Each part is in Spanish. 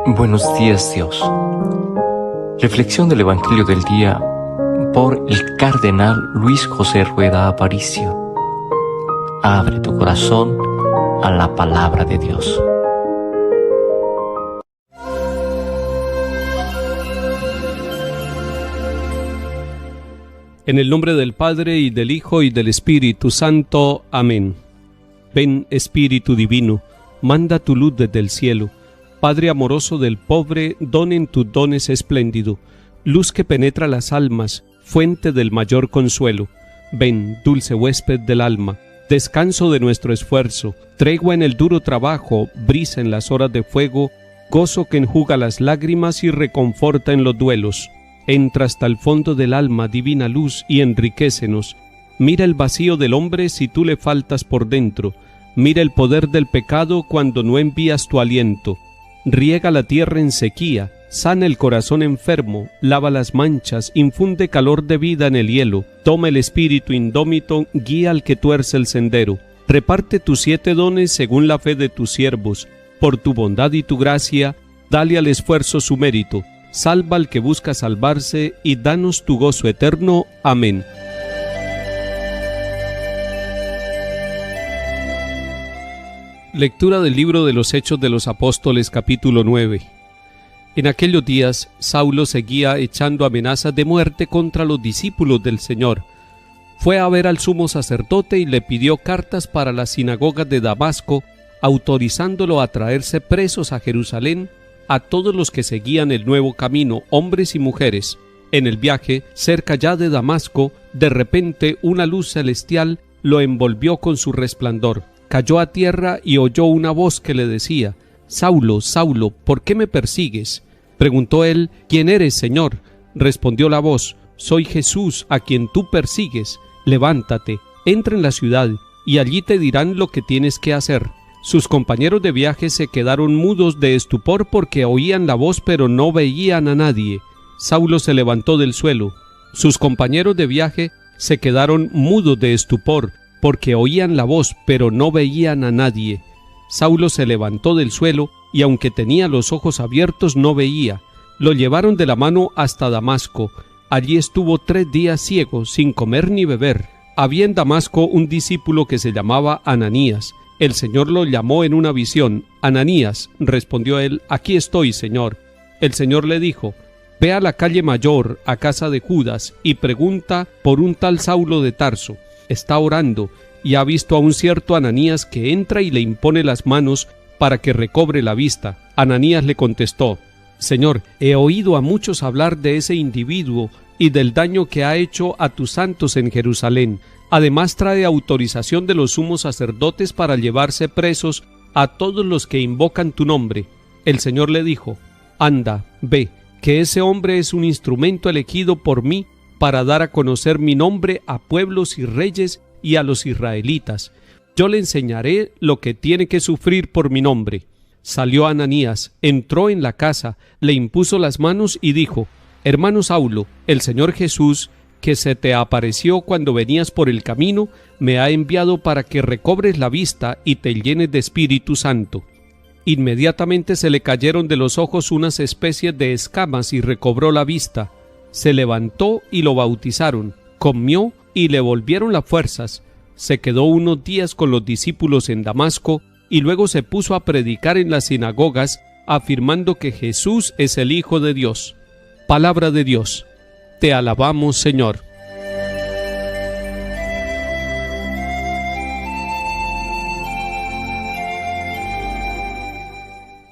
Buenos días, Dios. Reflexión del Evangelio del día por el Cardenal Luis José Rueda Aparicio. Abre tu corazón a la palabra de Dios. En el nombre del Padre, y del Hijo, y del Espíritu Santo. Amén. Ven, Espíritu Divino, manda tu luz desde el cielo. Padre amoroso del pobre, don en tus dones espléndido, luz que penetra las almas, fuente del mayor consuelo. Ven, dulce huésped del alma, descanso de nuestro esfuerzo, tregua en el duro trabajo, brisa en las horas de fuego, gozo que enjuga las lágrimas y reconforta en los duelos. Entra hasta el fondo del alma, divina luz, y enriquécenos. Mira el vacío del hombre si tú le faltas por dentro. Mira el poder del pecado cuando no envías tu aliento. Riega la tierra en sequía, sana el corazón enfermo, lava las manchas, infunde calor de vida en el hielo. Toma el espíritu indómito, guía al que tuerce el sendero. Reparte tus 7 dones según la fe de tus siervos. Por tu bondad y tu gracia, dale al esfuerzo su mérito. Salva al que busca salvarse y danos tu gozo eterno. Amén. Lectura del libro de los Hechos de los Apóstoles, capítulo 9. En aquellos días, Saulo seguía echando amenazas de muerte contra los discípulos del Señor. Fue a ver al sumo sacerdote y le pidió cartas para las sinagogas de Damasco, autorizándolo a traerse presos a Jerusalén a todos los que seguían el nuevo camino, hombres y mujeres. En el viaje, cerca ya de Damasco, de repente una luz celestial lo envolvió con su resplandor. Cayó a tierra y oyó una voz que le decía: «Saulo, Saulo, ¿por qué me persigues?». Preguntó él: «¿Quién eres, Señor?». Respondió la voz: «Soy Jesús, a quien tú persigues. Levántate, entra en la ciudad, y allí te dirán lo que tienes que hacer». Sus compañeros de viaje se quedaron mudos de estupor porque oían la voz pero no veían a nadie. Saulo se levantó del suelo. Sus compañeros de viaje se quedaron mudos de estupor porque oían la voz pero no veían a nadie. Saulo se levantó del suelo y aunque tenía los ojos abiertos no veía. Lo llevaron de la mano hasta Damasco. Allí estuvo 3 días ciego, sin comer ni beber. Había en Damasco un discípulo que se llamaba Ananías. El Señor lo llamó en una visión. «Ananías», respondió él. «Aquí estoy, Señor». El Señor le dijo: «Ve a la calle mayor, a casa de Judas, y pregunta por un tal Saulo de Tarso. Está orando, y ha visto a un cierto Ananías que entra y le impone las manos para que recobre la vista». Ananías le contestó: «Señor, he oído a muchos hablar de ese individuo y del daño que ha hecho a tus santos en Jerusalén. Además trae autorización de los sumos sacerdotes para llevarse presos a todos los que invocan tu nombre». El Señor le dijo: «Anda, ve, que ese hombre es un instrumento elegido por mí para dar a conocer mi nombre a pueblos y reyes y a los israelitas. Yo le enseñaré lo que tiene que sufrir por mi nombre». Salió Ananías, entró en la casa, le impuso las manos y dijo: «Hermano Saulo, el Señor Jesús, que se te apareció cuando venías por el camino, me ha enviado para que recobres la vista y te llenes de Espíritu Santo». Inmediatamente se le cayeron de los ojos unas especies de escamas y recobró la vista. Se levantó y lo bautizaron, comió y le volvieron las fuerzas. Se quedó unos días con los discípulos en Damasco y luego se puso a predicar en las sinagogas, afirmando que Jesús es el Hijo de Dios. Palabra de Dios. Te alabamos, Señor.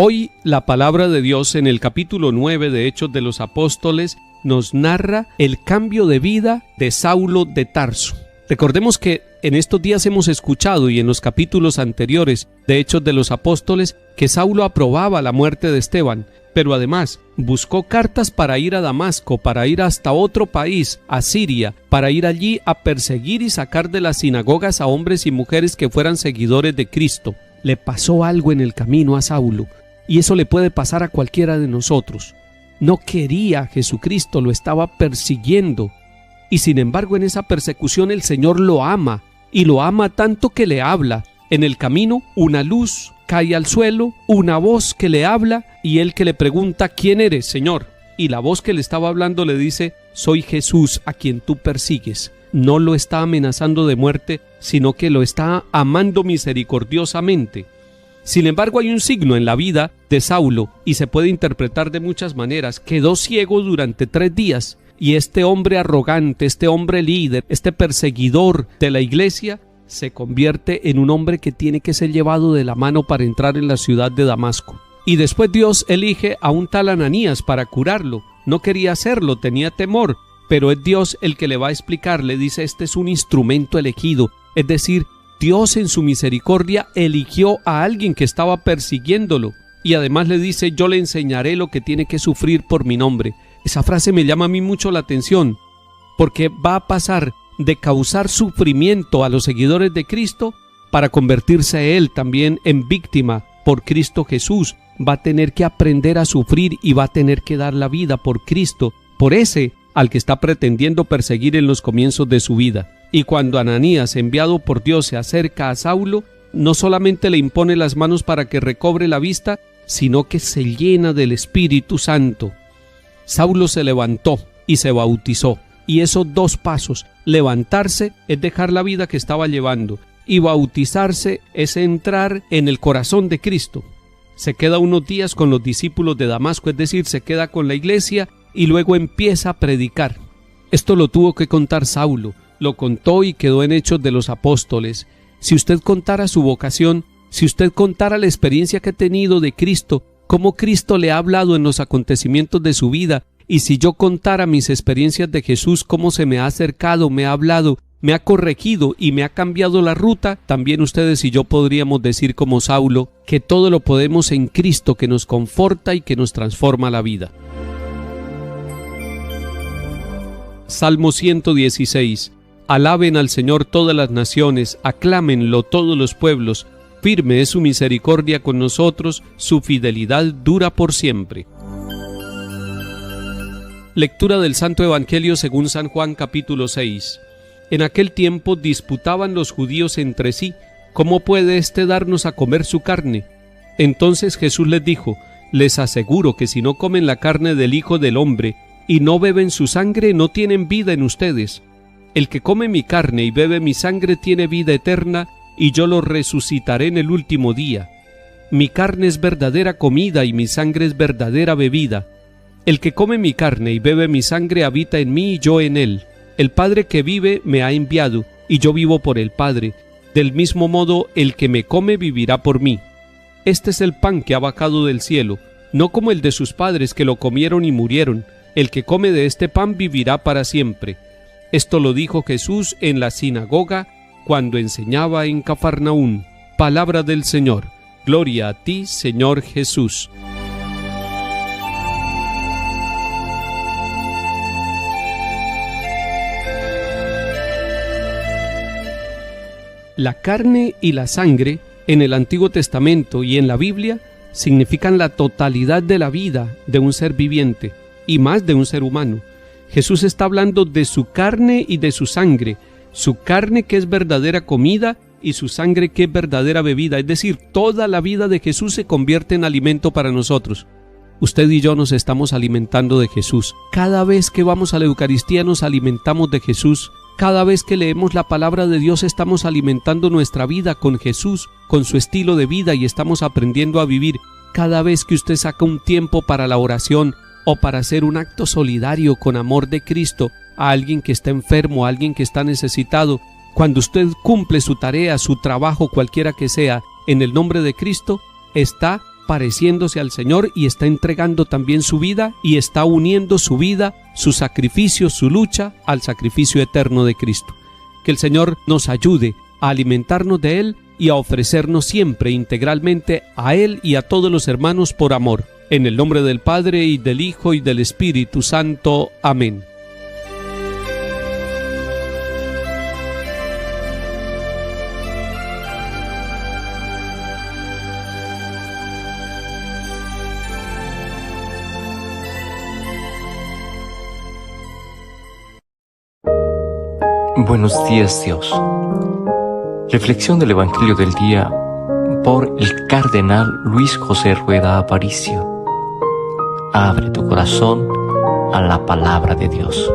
Hoy la palabra de Dios en el capítulo 9 de Hechos de los Apóstoles nos narra el cambio de vida de Saulo de Tarso. Recordemos que en estos días hemos escuchado y en los capítulos anteriores de Hechos de los Apóstoles que Saulo aprobaba la muerte de Esteban, pero además buscó cartas para ir a Damasco, para ir hasta otro país, a Siria, para ir allí a perseguir y sacar de las sinagogas a hombres y mujeres que fueran seguidores de Cristo. Le pasó algo en el camino a Saulo, y eso le puede pasar a cualquiera de nosotros. No quería a Jesucristo, lo estaba persiguiendo, y sin embargo en esa persecución el Señor lo ama, y lo ama tanto que le habla. En el camino una luz cae al suelo, una voz que le habla y él que le pregunta: ¿quién eres, Señor? Y la voz que le estaba hablando le dice: soy Jesús a quien tú persigues. No lo está amenazando de muerte, sino que lo está amando misericordiosamente. Sin embargo, hay un signo en la vida de Saulo, y se puede interpretar de muchas maneras. Quedó ciego durante 3 días, y este hombre arrogante, este hombre líder, este perseguidor de la iglesia, se convierte en un hombre que tiene que ser llevado de la mano para entrar en la ciudad de Damasco. Y después Dios elige a un tal Ananías para curarlo. No quería hacerlo, tenía temor, pero es Dios el que le va a explicar. Le dice: este es un instrumento elegido. Es decir, Dios en su misericordia eligió a alguien que estaba persiguiéndolo, y además le dice: yo le enseñaré lo que tiene que sufrir por mi nombre. Esa frase me llama a mí mucho la atención, porque va a pasar de causar sufrimiento a los seguidores de Cristo para convertirse él también en víctima por Cristo Jesús. Va a tener que aprender a sufrir y va a tener que dar la vida por Cristo, por ese al que está pretendiendo perseguir en los comienzos de su vida. Y cuando Ananías, enviado por Dios, se acerca a Saulo, no solamente le impone las manos para que recobre la vista, sino que se llena del Espíritu Santo. Saulo se levantó y se bautizó. Y esos 2 pasos, levantarse es dejar la vida que estaba llevando, y bautizarse es entrar en el corazón de Cristo. Se queda unos días con los discípulos de Damasco, es decir, se queda con la iglesia y luego empieza a predicar. Esto lo tuvo que contar Saulo, lo contó y quedó en Hechos de los Apóstoles. Si usted contara su vocación, si usted contara la experiencia que ha tenido de Cristo, cómo Cristo le ha hablado en los acontecimientos de su vida, y si yo contara mis experiencias de Jesús, cómo se me ha acercado, me ha hablado, me ha corregido y me ha cambiado la ruta, también ustedes y yo podríamos decir como Saulo que todo lo podemos en Cristo, que nos conforta y que nos transforma la vida. Salmo 116. Alaben al Señor todas las naciones, aclámenlo todos los pueblos. Firme es su misericordia con nosotros, su fidelidad dura por siempre. Lectura del Santo Evangelio según San Juan, capítulo 6. En aquel tiempo disputaban los judíos entre sí: ¿cómo puede éste darnos a comer su carne? Entonces Jesús les dijo: les aseguro que si no comen la carne del Hijo del Hombre y no beben su sangre, no tienen vida en ustedes. El que come mi carne y bebe mi sangre tiene vida eterna, y yo lo resucitaré en el último día. Mi carne es verdadera comida y mi sangre es verdadera bebida. El que come mi carne y bebe mi sangre habita en mí y yo en él. El Padre que vive me ha enviado, y yo vivo por el Padre. Del mismo modo, el que me come vivirá por mí. Este es el pan que ha bajado del cielo, no como el de sus padres que lo comieron y murieron. El que come de este pan vivirá para siempre. Esto lo dijo Jesús en la sinagoga cuando enseñaba en Cafarnaún. Palabra del Señor. Gloria a ti, Señor Jesús. La carne y la sangre en el Antiguo Testamento y en la Biblia significan la totalidad de la vida de un ser viviente y más de un ser humano. Jesús está hablando de su carne y de su sangre, su carne que es verdadera comida y su sangre que es verdadera bebida, es decir, toda la vida de Jesús se convierte en alimento para nosotros. Usted y yo nos estamos alimentando de Jesús. Cada vez que vamos a la Eucaristía nos alimentamos de Jesús. Cada vez que leemos la palabra de Dios estamos alimentando nuestra vida con Jesús, con su estilo de vida, y estamos aprendiendo a vivir. Cada vez que usted saca un tiempo para la oración o para hacer un acto solidario con amor de Cristo a alguien que está enfermo, a alguien que está necesitado, cuando usted cumple su tarea, su trabajo, cualquiera que sea, en el nombre de Cristo, está pareciéndose al Señor y está entregando también su vida y está uniendo su vida, su sacrificio, su lucha al sacrificio eterno de Cristo. Que el Señor nos ayude a alimentarnos de Él y a ofrecernos siempre integralmente a Él y a todos los hermanos por amor. En el nombre del Padre y del Hijo y del Espíritu Santo. Amén. Buenos días, Dios. Reflexión del Evangelio del día por el cardenal Luis José Rueda Aparicio. Abre tu corazón a la palabra de Dios.